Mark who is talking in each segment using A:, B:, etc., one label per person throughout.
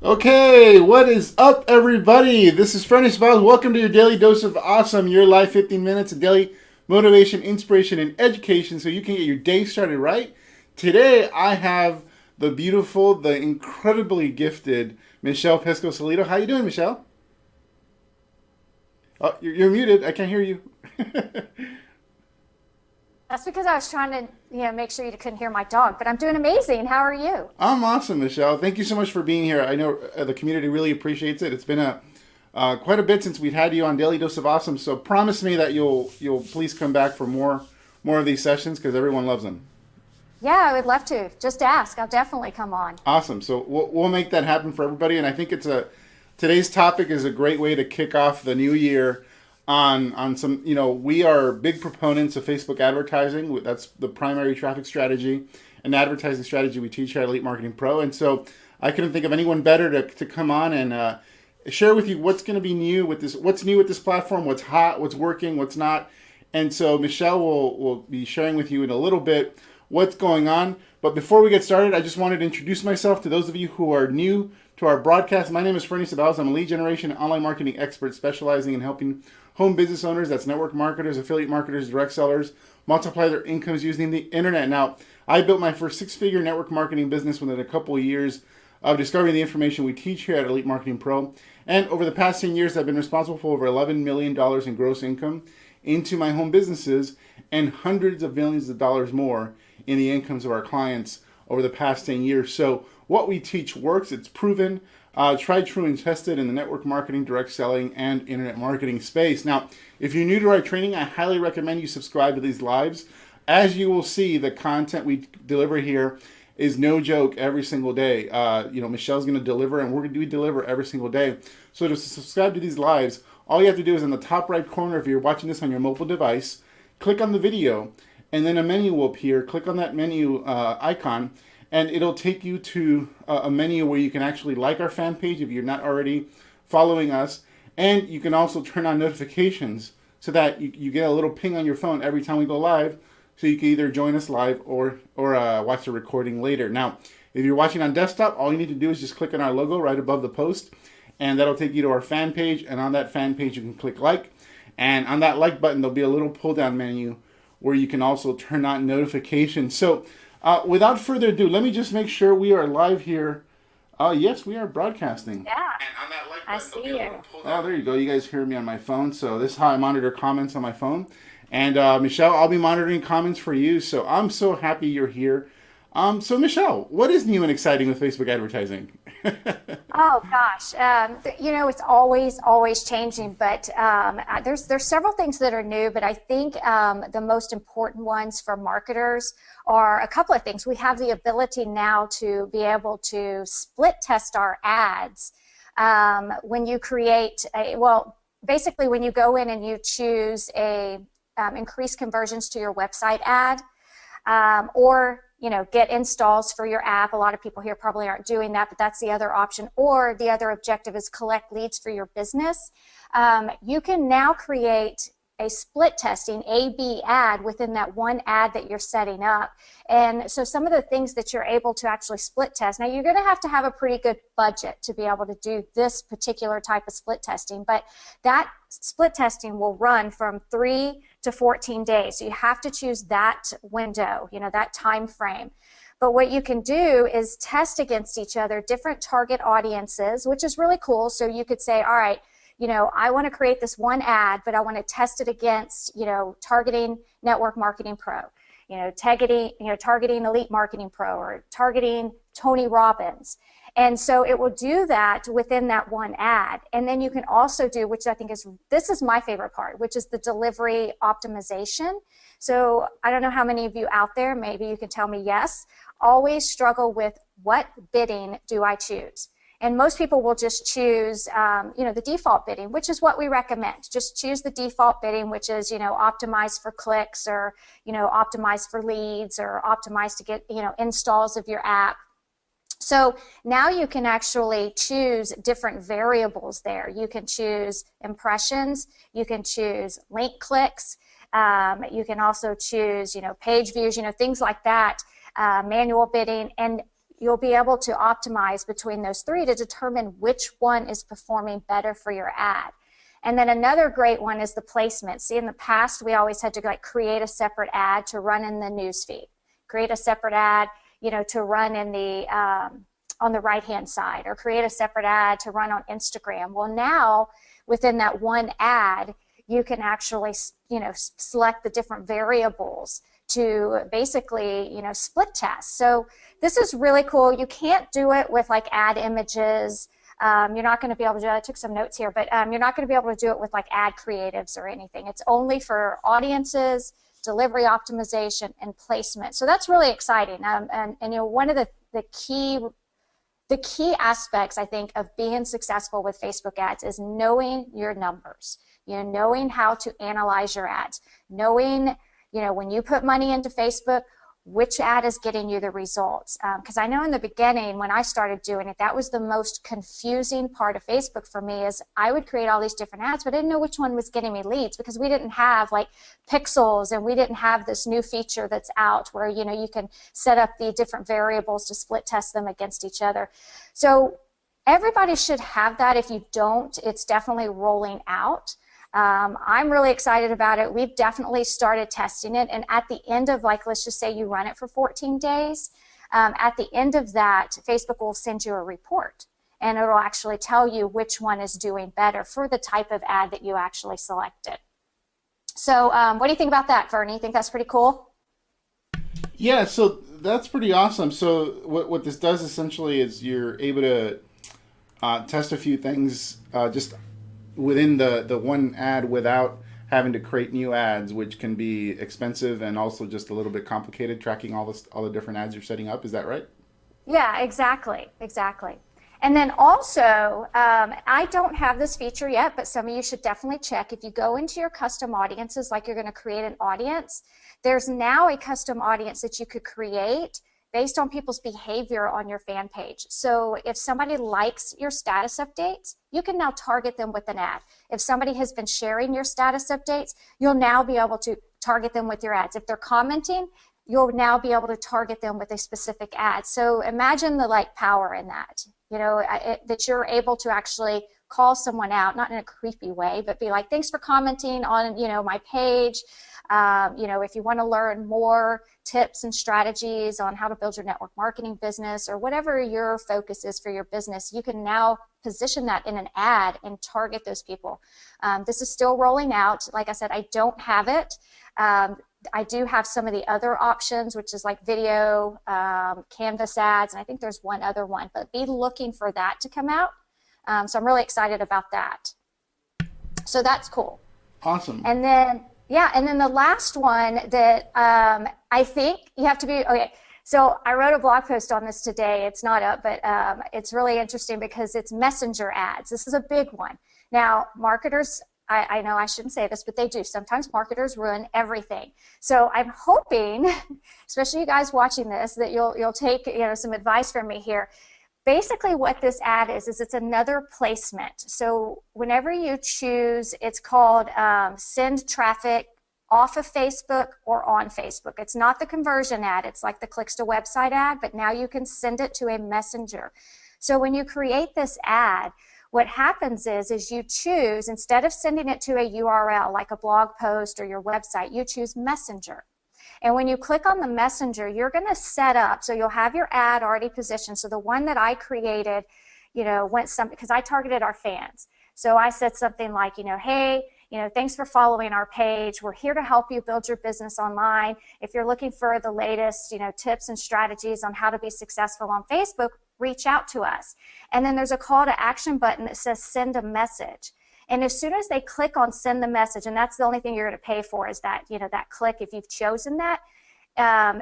A: Okay, what is up, everybody? This is Furnace Buzz. Welcome to your daily dose of awesome, your life 15 minutes of daily motivation, inspiration, and education so you can get your day started right. Today, I have the beautiful, the incredibly gifted Michelle Pesco Salido. How you doing, Michelle? Oh, you're muted. I can't hear you.
B: That's because I was trying to, make sure you couldn't hear my dog, but I'm doing amazing. How are you?
A: I'm awesome, Michelle. Thank you so much for being here. I know the community really appreciates it. It's been a quite a bit since we've had you on Daily Dose of Awesome. So promise me that you'll please come back for more of these sessions because everyone loves them.
B: Yeah, I would love to. Just ask. I'll definitely come on.
A: Awesome. So we'll make that happen for everybody. And I think today's topic is a great way to kick off the new year on some. We are big proponents of Facebook advertising. That's the primary traffic strategy and advertising strategy we teach here at Elite Marketing Pro. And so I couldn't think of anyone better to come on and share with you what's going to be new with this, what's new with this platform, what's hot, what's working, what's not. And so Michelle will be sharing with you in a little bit what's going on. But before we get started, I just wanted to introduce myself to those of you who are new to our broadcast. My name is Fernie Sabalos. I'm a lead generation and online marketing expert specializing in helping home business owners, that's network marketers, affiliate marketers, direct sellers, multiply their incomes using the internet. Now, I built my first six-figure network marketing business within a couple of years of discovering the information we teach here at Elite Marketing Pro. And over the past 10 years, I've been responsible for over $11 million in gross income into my home businesses and hundreds of millions of dollars more in the incomes of our clients over the past 10 years. So what we teach works. It's proven, tried, true, and tested in the network marketing, direct selling, and internet marketing space. Now, if you're new to our training, I highly recommend you subscribe to these lives. As you will see, the content we deliver here is no joke every single day. Michelle's going to deliver, and we deliver every single day. So to subscribe to these lives, all you have to do is in the top right corner, if you're watching this on your mobile device, click on the video, and then a menu will appear. Click on that menu icon, and it'll take you to a menu where you can actually like our fan page if you're not already following us, and you can also turn on notifications so that you get a little ping on your phone every time we go live, so you can either join us live or watch the recording later. Now, if you're watching on desktop, all you need to do is just click on our logo right above the post, and that'll take you to our fan page, and on that fan page you can click like, and on that like button there'll be a little pull down menu where you can also turn on notifications. So without further ado, let me just make sure we are live here. Yes, we are broadcasting.
B: Yeah,
A: And on that like
B: I
A: button, there'll
B: see
A: be a
B: you.
A: little pull down. Oh, there you go. You guys hear me on my phone. So this is how I monitor comments on my phone. And Michelle, I'll be monitoring comments for you. So I'm so happy you're here. So Michelle, what is new and exciting with Facebook advertising?
B: Oh gosh, it's always changing, but there's several things that are new. But I think the most important ones for marketers are a couple of things. We have the ability now to be able to split test our ads when you create basically when you go in and you choose a increase conversions to your website ad, or get installs for your app. A lot of people here probably aren't doing that, but that's the other option. Or the other objective is collect leads for your business. You can now create a split testing A/B ad within that one ad that you're setting up. And so some of the things that you're able to actually split test, now you're going to have a pretty good budget to be able to do this particular type of split testing, but that split testing will run from 3 to 14 days. So you have to choose that window, that time frame. But what you can do is test against each other different target audiences, which is really cool. So you could say, all right, I want to create this one ad, but I want to test it against, targeting Network Marketing Pro, targeting Elite Marketing Pro, or targeting Tony Robbins. And so it will do that within that one ad. And then you can also do, which I think this is my favorite part, which is the delivery optimization. So I don't know how many of you out there, maybe you can tell me yes, always struggle with what bidding do I choose? And most people will just choose, the default bidding, which is what we recommend. Just choose the default bidding, which is, optimized for clicks, or, optimized for leads, or optimized to get, installs of your app. So now you can actually choose different variables there. You can choose impressions, you can choose link clicks, you can also choose, page views, things like that, manual bidding, and you'll be able to optimize between those three to determine which one is performing better for your ad. And then another great one is the placement. See, in the past, we always had to like create a separate ad to run in the news feed, create a separate ad, to run in the on the right-hand side, or create a separate ad to run on Instagram. Well, now within that one ad, you can actually, select the different variables to basically, split test. So this is really cool. You can't do it with like ad images. You're not going to be able to, I took some notes here, but you're not going to be able to do it with like ad creatives or anything. It's only for audiences, delivery optimization, and placement. So that's really exciting. And one of the key aspects, I think, of being successful with Facebook ads is knowing your numbers, knowing how to analyze your ads, knowing, when you put money into Facebook, which ad is getting you the results. Because I know in the beginning, when I started doing it, that was the most confusing part of Facebook for me, is I would create all these different ads, but I didn't know which one was getting me leads, because we didn't have like pixels, and we didn't have this new feature that's out where, you can set up the different variables to split test them against each other. So everybody should have that. If you don't, it's definitely rolling out. I'm really excited about it. We've definitely started testing it, and at the end of, like, let's just say you run it for 14 days, at the end of that, Facebook will send you a report, and it'll actually tell you which one is doing better for the type of ad that you actually selected. So what do you think about that, Vernie? You think that's pretty cool?
A: Yeah, so that's pretty awesome. So what this does essentially is you're able to test a few things just within the one ad without having to create new ads, which can be expensive and also just a little bit complicated, tracking all the different ads you're setting up. Is that right?
B: Yeah, exactly. And then also, I don't have this feature yet, but some of you should definitely check. If you go into your custom audiences, like you're going to create an audience, there's now a custom audience that you could create based on people's behavior on your fan page. So if somebody likes your status updates, you can now target them with an ad. If somebody has been sharing your status updates, you'll now be able to target them with your ads. If they're commenting, you'll now be able to target them with a specific ad. So imagine the power in that, that you're able to actually call someone out, not in a creepy way, but be like, thanks for commenting on, my page. If you want to learn more tips and strategies on how to build your network marketing business, or whatever your focus is for your business, you can now position that in an ad and target those people. This is still rolling out. Like I said, I don't have it. I do have some of the other options, which is like video, Canvas ads, and I think there's one other one, but be looking for that to come out. So I'm really excited about that. So that's cool.
A: Awesome.
B: And then, the last one that I think you have to be, okay, so I wrote a blog post on this today. It's not up, but it's really interesting because it's messenger ads. This is a big one. Now, marketers, I know I shouldn't say this, but they do. Sometimes marketers ruin everything. So I'm hoping, especially you guys watching this, that you'll take some advice from me here. Basically what this ad is it's another placement. So whenever you choose, it's called send traffic off of Facebook or on Facebook. It's not the conversion ad. It's like the clicks to website ad, but now you can send it to a messenger. So when you create this ad, what happens is you choose, instead of sending it to a URL like a blog post or your website, you choose Messenger. And when you click on the messenger, you're going to set up, so you'll have your ad already positioned. So the one that I created, went because I targeted our fans. So I said something like, hey, thanks for following our page. We're here to help you build your business online. If you're looking for the latest, tips and strategies on how to be successful on Facebook, reach out to us. And then there's a call to action button that says send a message. And as soon as they click on send the message, and that's the only thing you're going to pay for is that, that click, if you've chosen that,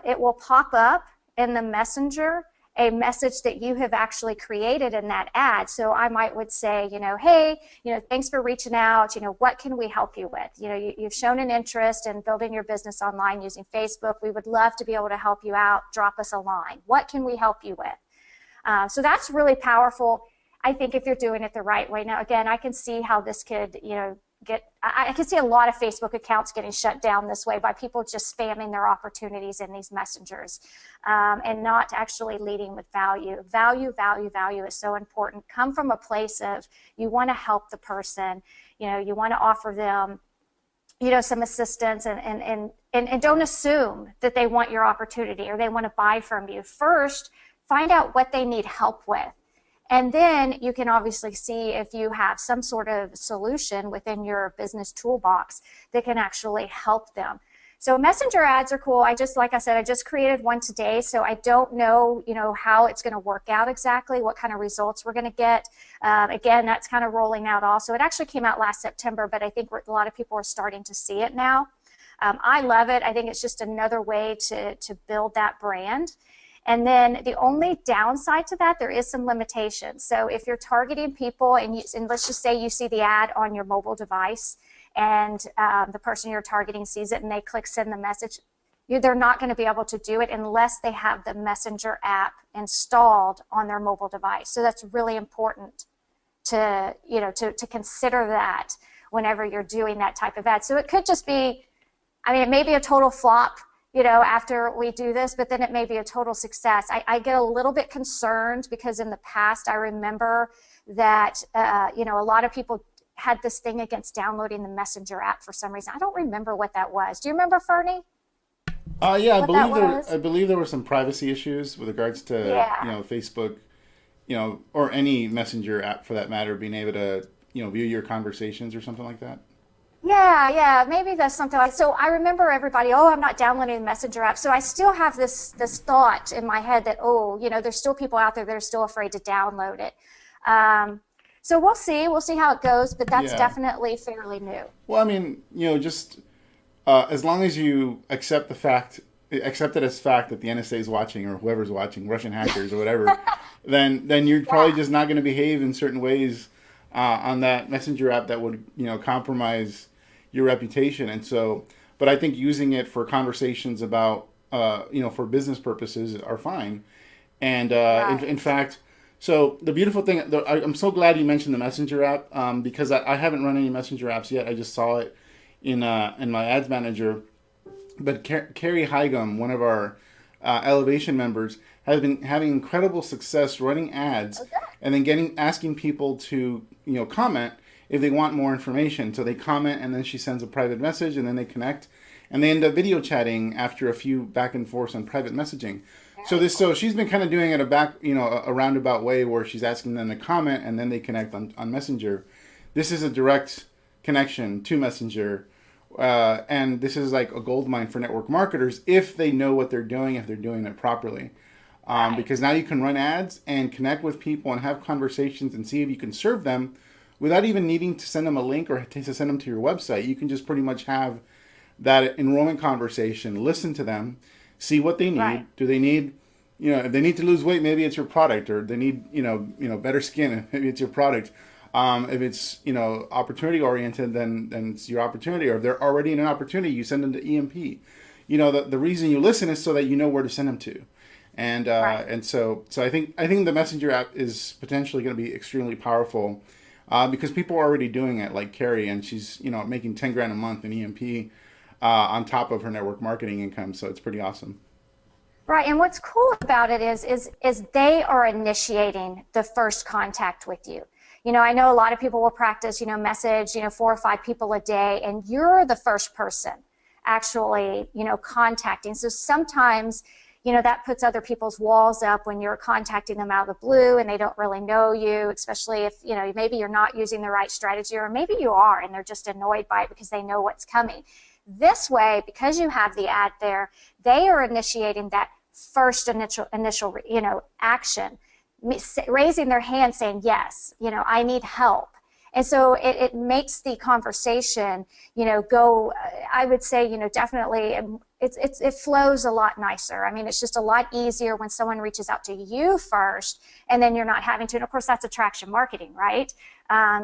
B: it will pop up in the messenger a message that you have actually created in that ad. So I would say, hey, thanks for reaching out. What can we help you with? You've shown an interest in building your business online using Facebook. We would love to be able to help you out. Drop us a line. What can we help you with? So that's really powerful, I think, if you're doing it the right way. Now, again, I can see how this could, I can see a lot of Facebook accounts getting shut down this way by people just spamming their opportunities in these messengers, and not actually leading with value. Value is so important. Come from a place of you want to help the person, you want to offer them, some assistance, and don't assume that they want your opportunity or they want to buy from you. First, find out what they need help with. And then you can obviously see if you have some sort of solution within your business toolbox that can actually help them. So messenger ads are cool. Like I said, I just created one today, so I don't know, how it's going to work out exactly, what kind of results we're going to get. Again, that's kind of rolling out also. It actually came out last September, but I think a lot of people are starting to see it now. I love it. I think it's just another way to build that brand. And then the only downside to that, there is some limitations. So if you're targeting people and let's just say you see the ad on your mobile device and the person you're targeting sees it and they click send the message, they're not going to be able to do it unless they have the Messenger app installed on their mobile device. So that's really important to consider that whenever you're doing that type of ad. So it could just be, it may be a total flop, after we do this, but then it may be a total success. I get a little bit concerned because in the past I remember that, a lot of people had this thing against downloading the Messenger app for some reason. I don't remember what that was. Do you remember, Fernie?
A: Yeah, I believe there were some privacy issues with regards to, Facebook, or any Messenger app for that matter, being able to, view your conversations or something like that.
B: Yeah, maybe that's something like, so I remember everybody, I'm not downloading the Messenger app. So I still have this thought in my head that, there's still people out there that are still afraid to download it. So we'll see how it goes, but that's definitely fairly new.
A: Well, just as long as you accept it as fact that the NSA is watching or whoever's watching, Russian hackers or whatever, then you're probably just not going to behave in certain ways on that Messenger app that would, compromise your reputation. And so, but I think using it for conversations about, for business purposes are fine. And in fact, so the beautiful thing, I'm so glad you mentioned the Messenger app, because I haven't run any Messenger apps yet. I just saw it in my ads manager. But Carrie Hygum, one of our Elevation members, has been having incredible success running ads and then asking people to, comment if they want more information. So they comment and then she sends a private message and then they connect and they end up video chatting after a few back and forth on private messaging. So she's been kind of doing it a roundabout way where she's asking them to comment and then they connect on Messenger. This is a direct connection to Messenger. And this is like a goldmine for network marketers if they know what they're doing, if they're doing it properly. Because now you can run ads and connect with people and have conversations and see if you can serve them without even needing to send them a link or to send them to your website. You can just pretty much have that enrollment conversation, listen to them, see what they need. Right. Do they need, if they need to lose weight, maybe it's your product, or they need, better skin, maybe it's your product. If it's, opportunity oriented, then it's your opportunity. Or if they're already in an opportunity, you send them to EMP. The reason you listen is so that you know where to send them to. And and so I think the Messenger app is potentially going to be extremely powerful because people are already doing it, like Carrie, and she's making $10,000 a month in EMP on top of her network marketing income. So it's pretty awesome.
B: Right, and what's cool about it is they are initiating the first contact with you. I know a lot of people will practice, message, 4 or 5 people a day, and you're the first person actually, contacting. So sometimes, that puts other people's walls up when you're contacting them out of the blue and they don't really know you, especially if, maybe you're not using the right strategy, or maybe you are and they're just annoyed by it because they know what's coming. This way, because you have the ad there, they are initiating that first initial action, raising their hand saying, yes, I need help. And so it makes the conversation, go, I would say, definitely, it flows a lot nicer. It's just a lot easier when someone reaches out to you first, and then you're not having to, and of course that's attraction marketing, right?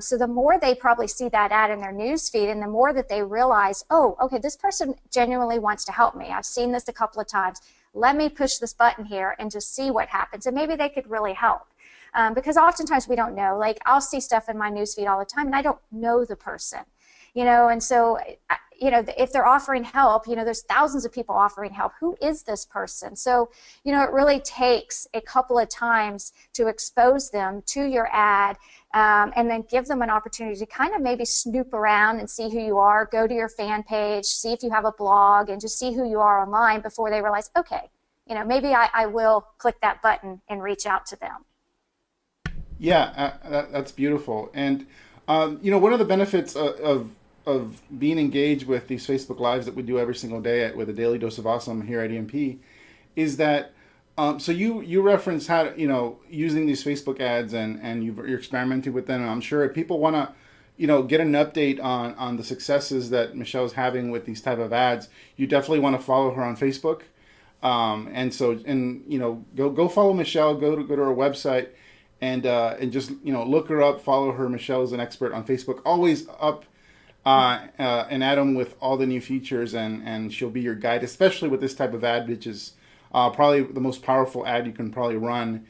B: So the more they probably see that ad in their news feed, and the more that they realize, oh, okay, this person genuinely wants to help me. I've seen this a couple of times. Let me push this button here and just see what happens, and maybe they could really help. Because oftentimes we don't know. Like, I'll see stuff in my newsfeed all the time, and I don't know the person. And so, if they're offering help, there's thousands of people offering help. Who is this person? So, it really takes a couple of times to expose them to your ad, and then give them an opportunity to kind of maybe snoop around and see who you are, go to your fan page, see if you have a blog, and just see who you are online before they realize, okay, maybe I will click that button and reach out to them.
A: Yeah, that's beautiful. And one of the benefits of being engaged with these Facebook Lives that we do every single day with a daily dose of awesome here at EMP is that so you referenced how using these Facebook ads and you're experimenting with them. And I'm sure if people want to get an update on the successes that Michelle's having with these type of ads, you definitely want to follow her on Facebook. Go follow Michelle. Go to her website. And just look her up, follow her. Michelle's an expert on Facebook, always up and at 'em with all the new features, and she'll be your guide, especially with this type of ad, which is probably the most powerful ad you can probably run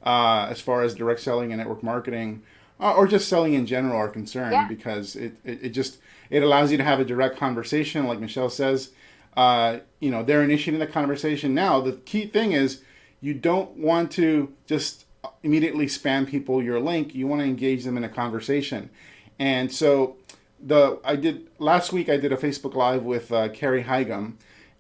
A: as far as direct selling and network marketing, or just selling in general are concerned, because it allows you to have a direct conversation, like Michelle says. They're initiating the conversation. Now, the key thing is you don't want to just immediately spam people your link. You want to engage them in a conversation. And so last week I did a Facebook Live with Carrie Heigum,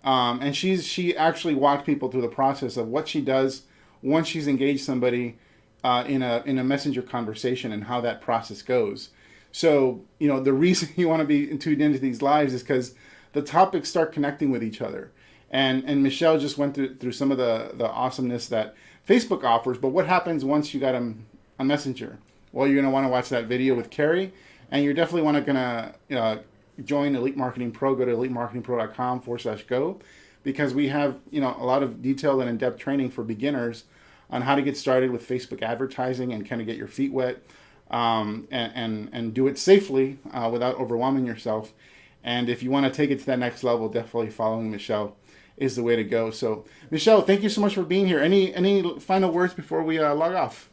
A: and she actually walked people through the process of what she does once she's engaged somebody in a messenger conversation and how that process goes. So the reason you want to be tuned into these lives is because the topics start connecting with each other. And Michelle just went through some of the awesomeness that Facebook offers. But what happens once you got them on Messenger? Well, you're going to want to watch that video with Carrie, and you're definitely going to join Elite Marketing Pro. Go to elitemarketingpro.com/go, because we have a lot of detailed and in-depth training for beginners on how to get started with Facebook advertising and kind of get your feet wet, and do it safely without overwhelming yourself. And if you want to take it to that next level, definitely following Michelle is the way to go. So, Michelle, thank you so much for being here. Any final words before we log off?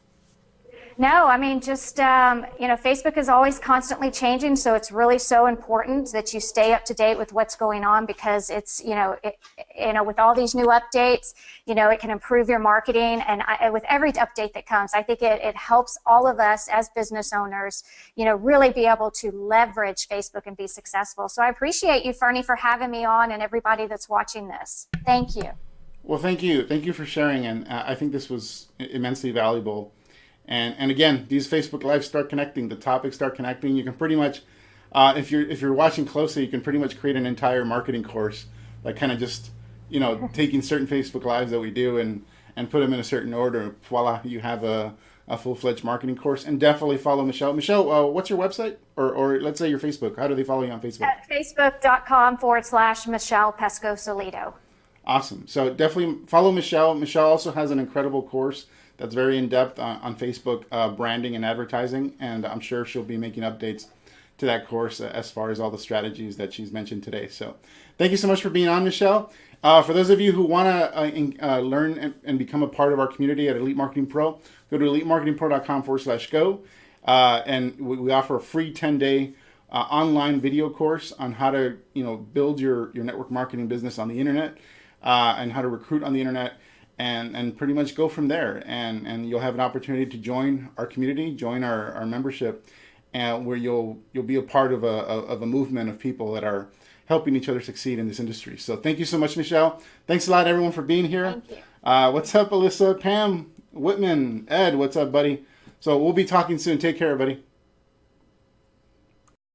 B: No, I mean, just, Facebook is always constantly changing, so it's really so important that you stay up to date with what's going on, because it's, with all these new updates, it can improve your marketing. And with every update that comes, I think it helps all of us as business owners, really be able to leverage Facebook and be successful. So I appreciate you, Fernie, for having me on, and everybody that's watching this. Thank you.
A: Well, thank you. Thank you for sharing. And I think this was immensely valuable. And again, these Facebook Lives start connecting. The topics start connecting. You can pretty much, if you're watching closely, you can pretty much create an entire marketing course, like kind of just taking certain Facebook Lives that we do and put them in a certain order. Voila, you have a full-fledged marketing course. And definitely follow Michelle. Michelle, what's your website, or let's say your Facebook? How do they follow you on Facebook?
B: At facebook.com/Michelle Pesco Solido.
A: Awesome. So definitely follow Michelle. Michelle also has an incredible course that's very in-depth on Facebook branding and advertising, and I'm sure she'll be making updates to that course as far as all the strategies that she's mentioned today. So thank you so much for being on, Michelle. For those of you who want to learn and become a part of our community at Elite Marketing Pro, go to elitemarketingpro.com/go, and we offer a free 10-day online video course on how to build your network marketing business on the internet, and how to recruit on the internet. And pretty much go from there, and you'll have an opportunity to join our community, join our membership, and where you'll be a part of a movement of people that are helping each other succeed in this industry. So thank you so much, Michelle. Thanks a lot, everyone, for being here.
B: Thank you.
A: What's up, Alyssa, Pam, Whitman, Ed? What's up, buddy? So we'll be talking soon. Take care, everybody.